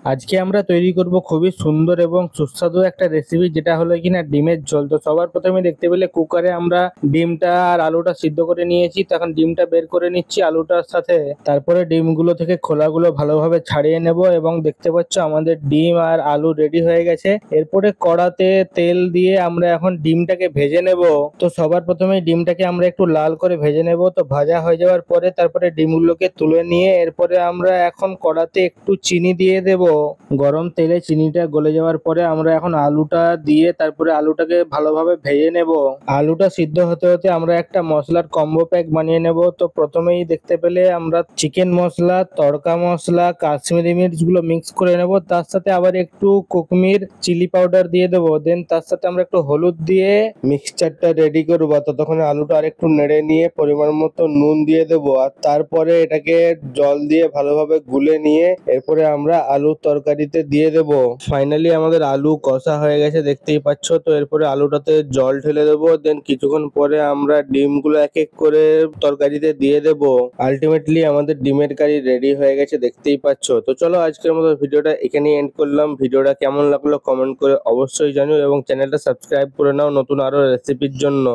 আজকে আমরা তৈরি করব খুবই সুন্দর এবং সুস্বাদু একটা রেসিপি, যেটা হলো কিনা ডিমের ঝোল। তো সবার প্রথমে দেখতে পেলে কুকারে আমরা ডিমটা আর আলুটা সিদ্ধ করে নিয়েছি। তখন ডিমটা বের করে নিচ্ছি আলুটার সাথে। তারপরে ডিমগুলো থেকে খোলাগুলো ভালোভাবে ছাড়িয়ে নেব এবং দেখতে পাচ্ছ আমাদের ডিম আর আলু রেডি হয়ে গেছে। এরপরে কড়াতে তেল দিয়ে আমরা এখন ডিমটাকে ভেজে নেব। তো সবার প্রথমে ডিমটাকে আমরা একটু লাল করে ভেজে নেব। তো ভাজা হয়ে যাওয়ার পরে তারপরে ডিমগুলোকে তুলে নিয়ে এরপরে আমরা এখন কড়াতে একটু চিনি দিয়ে দেব। গরম তেলে চিনিটা গলে যাওয়ার পরে আমরা এখন আলুটা দিয়ে তারপরে আলুটাকে ভালোভাবে ভেজে নেব। আলুটা সিদ্ধ হতে হতে আমরা একটা মশলার কম্বো প্যাক বানিয়ে নেব। তো প্রথমেই দেখতে পেলে আমরা চিকেন মশলা, তড়কা মশলা, কাশ্মীরি মির্চ গুলো মিক্স করে নেব। তার সাথে আবার একটু কুকমির চিলি পাউডার দিয়ে দেবো। দেন তার সাথে আমরা একটু হলুদ দিয়ে মিক্সচারটা রেডি করবো। ততক্ষণ আলুটা আর একটু নেড়ে নিয়ে পরিমাণ মতো নুন দিয়ে দেবো, আর তারপরে এটাকে জল দিয়ে ভালোভাবে গুলে নিয়ে এরপরে আমরা আলুর তরকারিতে দিয়ে দেব। ফাইনালি আমাদের আলু কষা হয়ে গেছে, দেখতেই পাচ্ছ। তো এরপরে আলুটাতে জল ঢেলে দেবো। দেন কিছুক্ষণ পরে আমরা ডিমগুলো এক এক করে তরকারিতে দিয়ে দেব। আলটিমেটলি আমাদের ডিমের কারি রেডি হয়ে গেছে, দেখতেই পাচ্ছ। তো চলো আজকের মতো ভিডিওটা এখানেই এন্ড করলাম। ভিডিওটা কেমন লাগলো কমেন্ট করে অবশ্যই জানিও এবং চ্যানেলটা সাবস্ক্রাইব করে নাও নতুন আরো রেসিপির জন্য।